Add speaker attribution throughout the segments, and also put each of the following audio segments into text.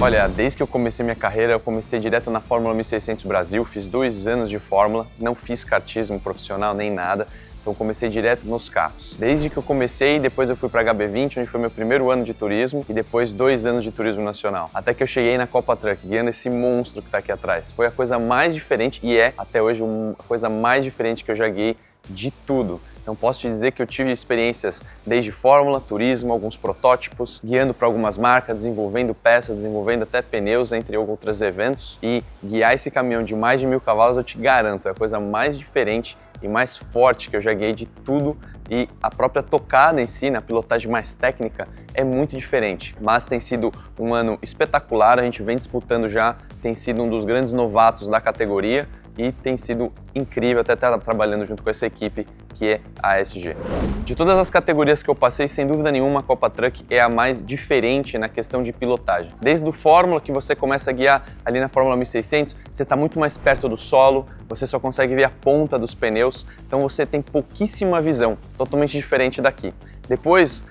Speaker 1: Olha, desde que eu comecei minha carreira, eu comecei direto na Fórmula 1600 Brasil, fiz 2 anos de Fórmula, não fiz kartismo profissional nem nada, então comecei direto nos carros. Desde que eu comecei, depois eu fui para HB20, onde foi meu primeiro ano de turismo, e depois 2 anos de turismo nacional. Até que eu cheguei na Copa Truck, guiando esse monstro que está aqui atrás. Foi a coisa mais diferente, e é até hoje a coisa mais diferente que eu já guiei de tudo. Então posso te dizer que eu tive experiências desde Fórmula, turismo, alguns protótipos, guiando para algumas marcas, desenvolvendo peças, desenvolvendo até pneus, entre outros eventos. E guiar esse caminhão de mais de 1000 cavalos, eu te garanto, é a coisa mais diferente e mais forte que eu já guiei de tudo. E a própria tocada em si, na pilotagem mais técnica, é muito diferente. Mas tem sido um ano espetacular, a gente vem disputando já, tem sido um dos grandes novatos da categoria e tem sido incrível até estar trabalhando junto com essa equipe que é a ASG. De todas as categorias que eu passei, sem dúvida nenhuma, a Copa Truck é a mais diferente na questão de pilotagem. Desde o Fórmula, que você começa a guiar ali na Fórmula 1600, você está muito mais perto do solo, você só consegue ver a ponta dos pneus, então você tem pouquíssima visão, totalmente diferente daqui. Depois,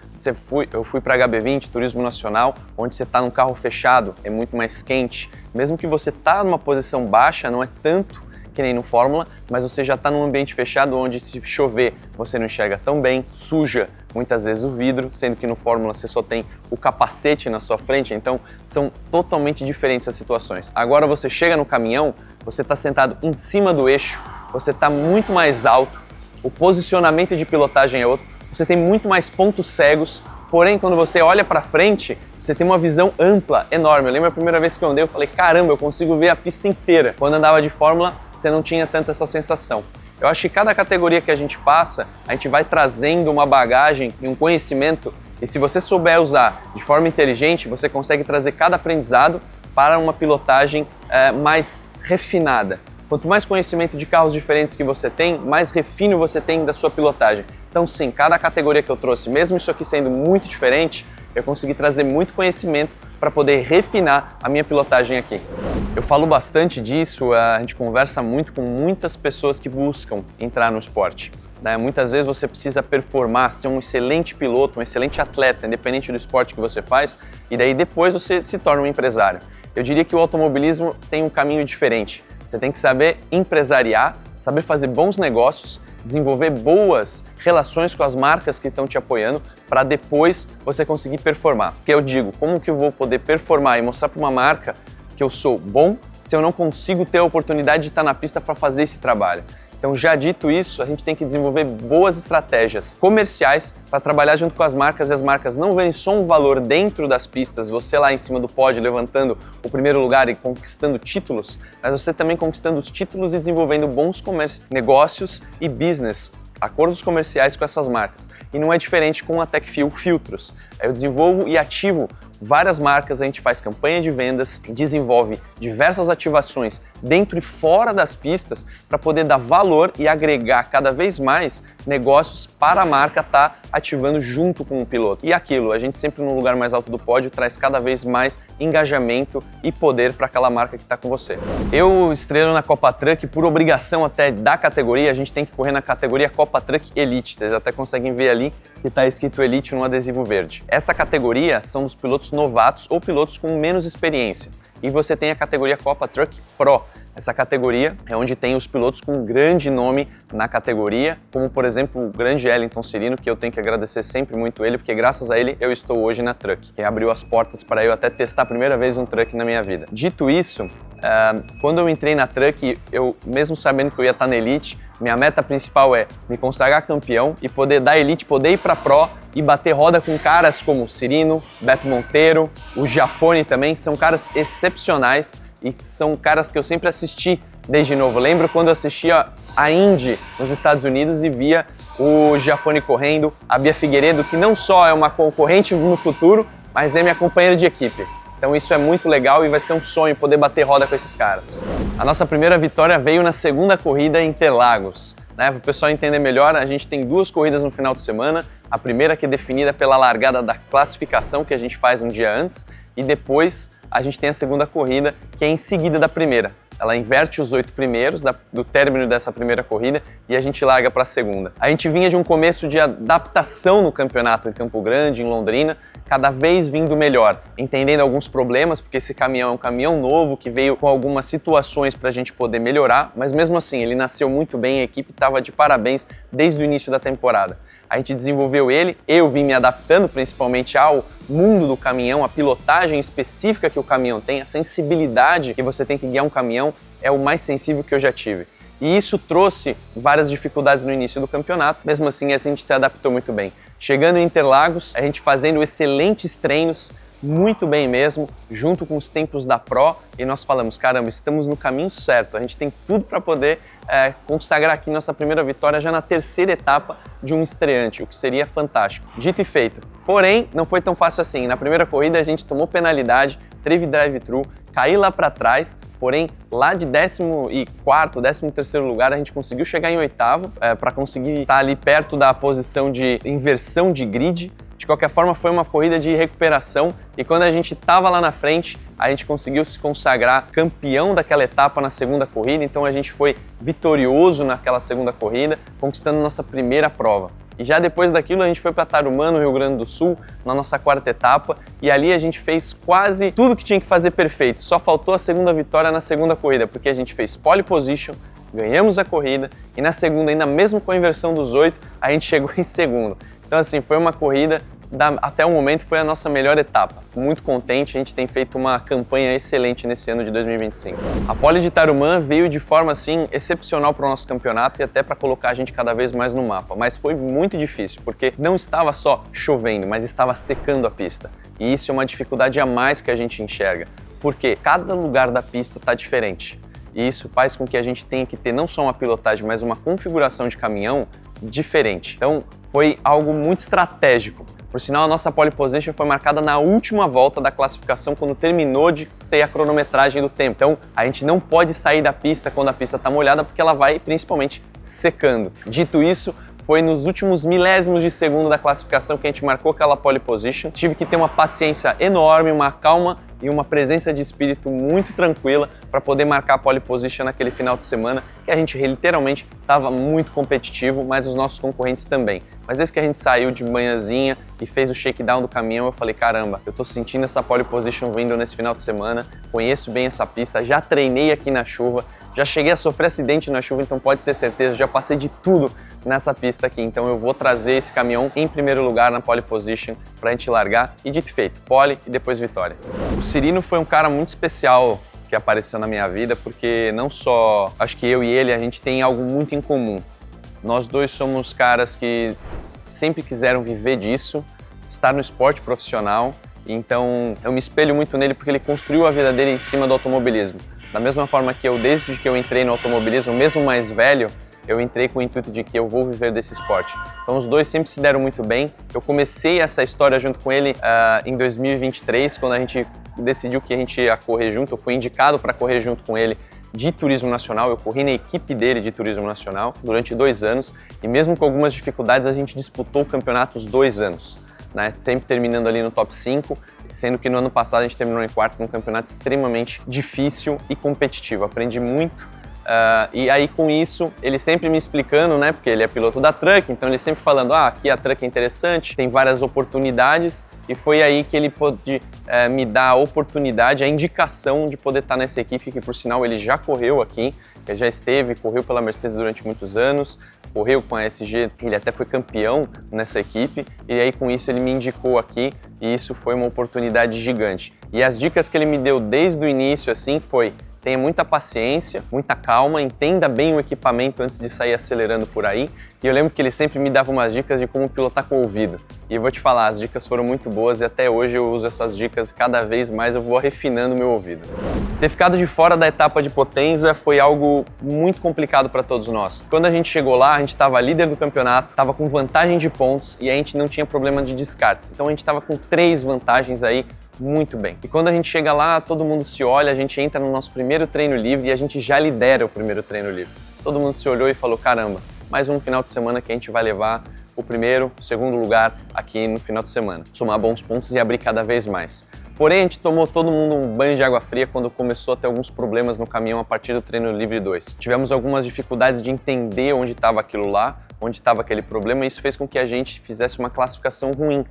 Speaker 1: eu fui para HB20, Turismo Nacional, onde você está num carro fechado, é muito mais quente. Mesmo que você está numa posição baixa, não é tanto que nem no Fórmula, mas você já está num ambiente fechado onde se chover você não enxerga tão bem, suja muitas vezes o vidro, sendo que no Fórmula você só tem o capacete na sua frente, então são totalmente diferentes as situações. Agora você chega no caminhão, você está sentado em cima do eixo, você está muito mais alto, o posicionamento de pilotagem é outro, você tem muito mais pontos cegos, porém quando você olha para frente, você tem uma visão ampla, enorme. Eu lembro a primeira vez que eu andei, eu falei, caramba, eu consigo ver a pista inteira. Quando andava de Fórmula, você não tinha tanto essa sensação. Eu acho que cada categoria que a gente passa, a gente vai trazendo uma bagagem e um conhecimento, e se você souber usar de forma inteligente, você consegue trazer cada aprendizado para uma pilotagem mais refinada. Quanto mais conhecimento de carros diferentes que você tem, mais refino você tem da sua pilotagem. Então sim, cada categoria que eu trouxe, mesmo isso aqui sendo muito diferente, eu consegui trazer muito conhecimento para poder refinar a minha pilotagem aqui. Eu falo bastante disso, a gente conversa muito com muitas pessoas que buscam entrar no esporte. Muitas vezes você precisa performar, ser um excelente piloto, um excelente atleta, independente do esporte que você faz, e daí depois você se torna um empresário. Eu diria que o automobilismo tem um caminho diferente. Você tem que saber empresariar, saber fazer bons negócios, desenvolver boas relações com as marcas que estão te apoiando para depois você conseguir performar. Porque eu digo, como que eu vou poder performar e mostrar para uma marca que eu sou bom se eu não consigo ter a oportunidade de estar na pista para fazer esse trabalho? Então, já dito isso, a gente tem que desenvolver boas estratégias comerciais para trabalhar junto com as marcas e as marcas não verem só um valor dentro das pistas, você lá em cima do pódio levantando o primeiro lugar e conquistando títulos, mas você também conquistando os títulos e desenvolvendo bons negócios e business, acordos comerciais com essas marcas. E não é diferente com a TechFuel Filtros. Eu desenvolvo e ativo várias marcas, a gente faz campanha de vendas, desenvolve diversas ativações dentro e fora das pistas para poder dar valor e agregar cada vez mais negócios para a marca estar ativando junto com o piloto. E aquilo, a gente sempre no lugar mais alto do pódio traz cada vez mais engajamento e poder para aquela marca que está com você. Eu estrelo na Copa Truck por obrigação até da categoria, a gente tem que correr na categoria Copa Truck Elite, vocês até conseguem ver ali que está escrito Elite no adesivo verde. Essa categoria são dos pilotos novatos ou pilotos com menos experiência. E você tem a categoria Copa Truck Pro. Essa categoria é onde tem os pilotos com grande nome na categoria, como por exemplo o grande Wellington Cirino, que eu tenho que agradecer sempre muito ele, porque graças a ele eu estou hoje na Truck, que abriu as portas para eu até testar a primeira vez um Truck na minha vida. Dito isso, quando eu entrei na Truck, eu mesmo sabendo que eu ia estar na Elite, minha meta principal é me consagrar campeão e poder da Elite, poder ir para Pro e bater roda com caras como Cirino, Beto Monteiro, o Giafone também, são caras excepcionais e são caras que eu sempre assisti desde novo. Lembro quando eu assistia a Indy nos Estados Unidos e via o Giafone correndo, a Bia Figueiredo, que não só é uma concorrente no futuro, mas é minha companheira de equipe. Então isso é muito legal e vai ser um sonho poder bater roda com esses caras. A nossa primeira vitória veio na segunda corrida em Interlagos. Para o pessoal entender melhor, a gente tem 2 corridas no final de semana. A primeira que é definida pela largada da classificação que a gente faz um dia antes e depois a gente tem a segunda corrida que é em seguida da primeira. ela inverte os 8 primeiros do término dessa primeira corrida e a gente larga para a segunda. A gente vinha de um começo de adaptação no campeonato em Campo Grande, em Londrina, cada vez vindo melhor, entendendo alguns problemas, porque esse caminhão é um caminhão novo que veio com algumas situações para a gente poder melhorar, mas mesmo assim ele nasceu muito bem, a equipe estava de parabéns desde o início da temporada. A gente desenvolveu ele, eu vim me adaptando principalmente ao mundo do caminhão, a pilotagem específica que o caminhão tem, a sensibilidade que você tem que guiar um caminhão é o mais sensível que eu já tive. E isso trouxe várias dificuldades no início do campeonato, mesmo assim a gente se adaptou muito bem. Chegando em Interlagos, a gente fazendo excelentes treinos, muito bem mesmo, junto com os tempos da Pro, e nós falamos, caramba, estamos no caminho certo, a gente tem tudo para poder consagrar aqui nossa primeira vitória já na terceira etapa de um estreante, o que seria fantástico. Dito e feito. Porém, não foi tão fácil assim. Na primeira corrida a gente tomou penalidade, teve drive-thru, caí lá para trás, porém lá de 14º, 13º lugar a gente conseguiu chegar em 8º para conseguir estar ali perto da posição de inversão de grid. De qualquer forma, foi uma corrida de recuperação e quando a gente estava lá na frente, a gente conseguiu se consagrar campeão daquela etapa na segunda corrida, então a gente foi vitorioso naquela segunda corrida, conquistando nossa primeira prova. E já depois daquilo a gente foi para Tarumã, no Rio Grande do Sul, na nossa quarta etapa, e ali a gente fez quase tudo que tinha que fazer perfeito, só faltou a segunda vitória na segunda corrida, porque a gente fez pole position, ganhamos a corrida e na segunda, ainda mesmo com a inversão dos 8, a gente chegou em segundo. Então assim, foi uma corrida, até o momento foi a nossa melhor etapa. Muito contente, a gente tem feito uma campanha excelente nesse ano de 2025. A pole de Tarumã veio de forma assim excepcional para o nosso campeonato e até para colocar a gente cada vez mais no mapa, mas foi muito difícil, porque não estava só chovendo, mas estava secando a pista. E isso é uma dificuldade a mais que a gente enxerga, porque cada lugar da pista está diferente. E isso faz com que a gente tenha que ter não só uma pilotagem, mas uma configuração de caminhão diferente. Então foi algo muito estratégico. Por sinal, a nossa pole position foi marcada na última volta da classificação, quando terminou de ter a cronometragem do tempo. Então, a gente não pode sair da pista quando a pista está molhada, porque ela vai principalmente secando. Dito isso, foi nos últimos milésimos de segundo da classificação que a gente marcou aquela pole position. Tive que ter uma paciência enorme, uma calma e uma presença de espírito muito tranquila para poder marcar a pole position naquele final de semana, que a gente literalmente estava muito competitivo, mas os nossos concorrentes também. Mas desde que a gente saiu de manhãzinha e fez o shakedown do caminhão, eu falei, caramba, eu tô sentindo essa pole position vindo nesse final de semana, conheço bem essa pista, já treinei aqui na chuva, já cheguei a sofrer acidente na chuva, então pode ter certeza, já passei de tudo nessa pista aqui, então eu vou trazer esse caminhão em primeiro lugar na pole position pra gente largar e dito e feito, pole e depois vitória. O Cirino foi um cara muito especial que apareceu na minha vida, porque não só, acho que eu e ele, a gente tem algo muito em comum. Nós dois somos caras que sempre quiseram viver disso, estar no esporte profissional, então eu me espelho muito nele porque ele construiu a vida dele em cima do automobilismo. Da mesma forma que eu, desde que eu entrei no automobilismo, mesmo mais velho, eu entrei com o intuito de que eu vou viver desse esporte. Então os dois sempre se deram muito bem. Eu comecei essa história junto com ele em 2023, quando a gente decidiu que a gente ia correr junto. Eu fui indicado para correr junto com ele de turismo nacional, eu corri na equipe dele de turismo nacional durante 2 anos e mesmo com algumas dificuldades a gente disputou o campeonato os 2 anos, né? Sempre terminando ali no top 5, sendo que no ano passado a gente terminou em quarto num campeonato extremamente difícil e competitivo. Aprendi muito. E aí com isso, ele sempre me explicando, né, porque ele é piloto da Truck, então ele sempre falando, aqui a Truck é interessante, tem várias oportunidades, e foi aí que ele pôde me dar a oportunidade, a indicação de poder estar nessa equipe, que por sinal ele já correu aqui, ele já correu pela Mercedes durante muitos anos, correu com a SG, ele até foi campeão nessa equipe, e aí com isso ele me indicou aqui, e isso foi uma oportunidade gigante. E as dicas que ele me deu desde o início, assim, foi: tenha muita paciência, muita calma, entenda bem o equipamento antes de sair acelerando por aí. E eu lembro que ele sempre me dava umas dicas de como pilotar com o ouvido. E eu vou te falar, as dicas foram muito boas e até hoje eu uso essas dicas e cada vez mais eu vou refinando o meu ouvido. Ter ficado de fora da etapa de Potenza foi algo muito complicado para todos nós. Quando a gente chegou lá, a gente estava líder do campeonato, estava com vantagem de pontos e a gente não tinha problema de descartes. Então a gente estava com 3 vantagens aí, muito bem. E quando a gente chega lá, todo mundo se olha, a gente entra no nosso primeiro treino livre e a gente já lidera o primeiro treino livre. Todo mundo se olhou e falou, caramba, mais um final de semana que a gente vai levar o primeiro, o segundo lugar aqui no final de semana. Somar bons pontos e abrir cada vez mais. Porém, a gente tomou todo mundo um banho de água fria quando começou a ter alguns problemas no caminhão a partir do treino livre 2. Tivemos algumas dificuldades de entender onde estava aquilo lá, onde estava aquele problema, e isso fez com que a gente fizesse uma classificação ruim.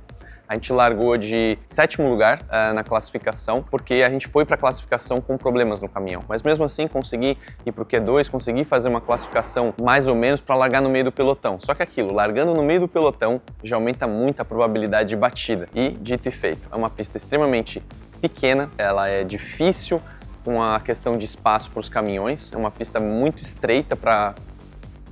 Speaker 1: A gente largou de 7º lugar na classificação, porque a gente foi para a classificação com problemas no caminhão. Mas mesmo assim, consegui ir para o Q2, consegui fazer uma classificação mais ou menos para largar no meio do pelotão. Só que aquilo, largando no meio do pelotão, já aumenta muito a probabilidade de batida. E, dito e feito, é uma pista extremamente pequena, ela é difícil com a questão de espaço para os caminhões, é uma pista muito estreita para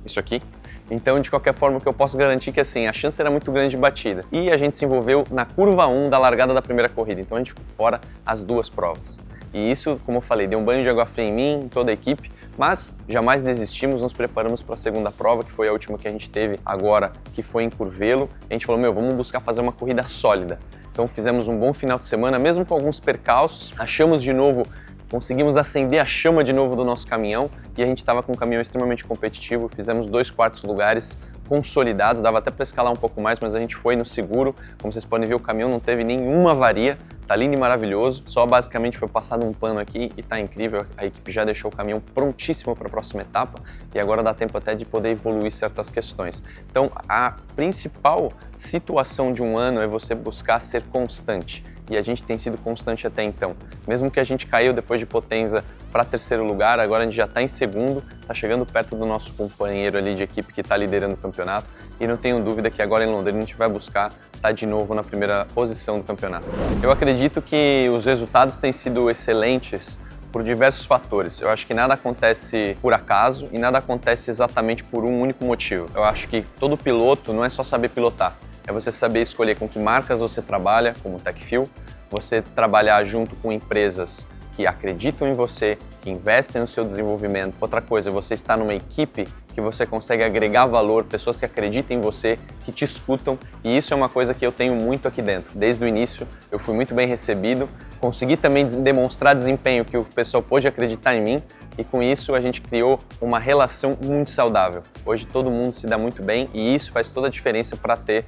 Speaker 1: isso aqui. Então, de qualquer forma, o que eu posso garantir é que assim, a chance era muito grande de batida. E a gente se envolveu na curva 1 da largada da primeira corrida, então a gente ficou fora as 2 provas. E isso, como eu falei, deu um banho de água fria em mim, em toda a equipe, mas jamais desistimos, nos preparamos para a segunda prova, que foi a última que a gente teve agora, que foi em Curvelo. A gente falou, vamos buscar fazer uma corrida sólida. Então fizemos um bom final de semana, mesmo com alguns percalços, achamos de novo, conseguimos acender a chama de novo do nosso caminhão e a gente estava com um caminhão extremamente competitivo, fizemos 2 quartos lugares consolidados, dava até para escalar um pouco mais, mas a gente foi no seguro. Como vocês podem ver, o caminhão não teve nenhuma avaria, tá lindo e maravilhoso, só basicamente foi passado um pano aqui e tá incrível. A equipe já deixou o caminhão prontíssimo para a próxima etapa e agora dá tempo até de poder evoluir certas questões. Então, a principal situação de um ano é você buscar ser constante. E a gente tem sido constante até então. Mesmo que a gente caiu depois de Potenza para 3º lugar, agora a gente já está em 2º, está chegando perto do nosso companheiro ali de equipe que está liderando o campeonato e não tenho dúvida que agora em Londrina a gente vai buscar estar de novo na primeira posição do campeonato. Eu acredito que os resultados têm sido excelentes por diversos fatores. Eu acho que nada acontece por acaso e nada acontece exatamente por um único motivo. Eu acho que todo piloto não é só saber pilotar. É você saber escolher com que marcas você trabalha, como TechFuel, você trabalhar junto com empresas que acreditam em você, que investem no seu desenvolvimento. Outra coisa, você está numa equipe que você consegue agregar valor, pessoas que acreditam em você, que te escutam, e isso é uma coisa que eu tenho muito aqui dentro. Desde o início, eu fui muito bem recebido, consegui também demonstrar desempenho que o pessoal pôde acreditar em mim, e com isso a gente criou uma relação muito saudável. Hoje todo mundo se dá muito bem e isso faz toda a diferença para ter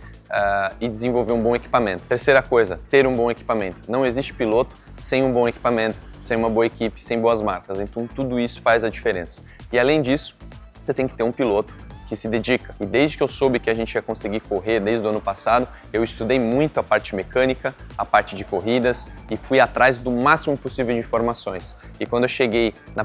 Speaker 1: e desenvolver um bom equipamento. Terceira coisa, ter um bom equipamento. Não existe piloto sem um bom equipamento, sem uma boa equipe, sem boas marcas. Então tudo isso faz a diferença. E além disso, você tem que ter um piloto que se dedica. E desde que eu soube que a gente ia conseguir correr desde o ano passado, eu estudei muito a parte mecânica, a parte de corridas e fui atrás do máximo possível de informações. E quando eu cheguei no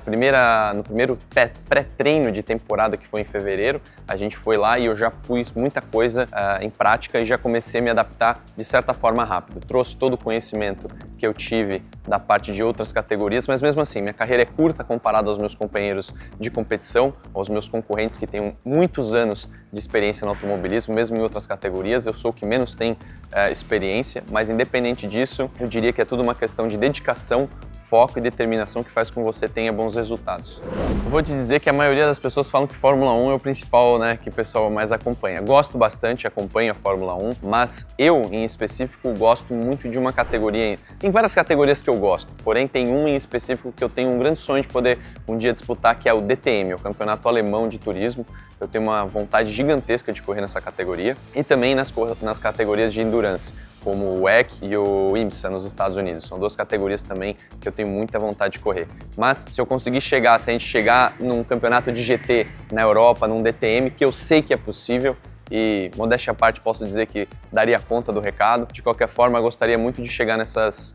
Speaker 1: primeiro pré-treino de temporada, que foi em fevereiro, a gente foi lá e eu já pus muita coisa em prática e já comecei a me adaptar de certa forma rápido. Trouxe todo o conhecimento que eu tive da parte de outras categorias, mas mesmo assim, minha carreira é curta comparada aos meus companheiros de competição, aos meus concorrentes que têm muitos anos de experiência no automobilismo, mesmo em outras categorias. Eu sou o que menos tem experiência, mas independente disso, eu diria que é tudo uma questão de dedicação, foco e determinação que faz com que você tenha bons resultados. Eu vou te dizer que a maioria das pessoas falam que Fórmula 1 é o principal, que o pessoal mais acompanha. Gosto bastante, acompanho a Fórmula 1, mas eu, em específico, gosto muito de uma categoria. Tem várias categorias que eu gosto, porém tem uma em específico que eu tenho um grande sonho de poder um dia disputar, que é o DTM, o Campeonato Alemão de Turismo. Eu tenho uma vontade gigantesca de correr nessa categoria e também nas categorias de endurance, como o WEC e o IMSA nos Estados Unidos. São 2 categorias também que eu tenho muita vontade de correr. Mas se eu conseguir chegar, se a gente chegar num campeonato de GT na Europa, num DTM, que eu sei que é possível, e modéstia à parte posso dizer que daria conta do recado. De qualquer forma, eu gostaria muito de chegar nessas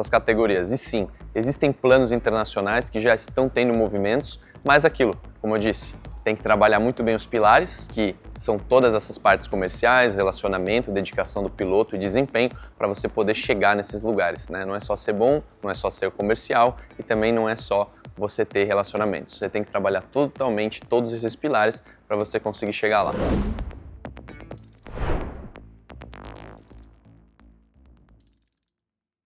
Speaker 1: categorias. E sim, existem planos internacionais que já estão tendo movimentos, mas aquilo, como eu disse, tem que trabalhar muito bem os pilares, que são todas essas partes comerciais, relacionamento, dedicação do piloto e desempenho para você poder chegar nesses lugares, Não é só ser bom, não é só ser comercial e também não é só você ter relacionamentos. Você tem que trabalhar totalmente todos esses pilares para você conseguir chegar lá.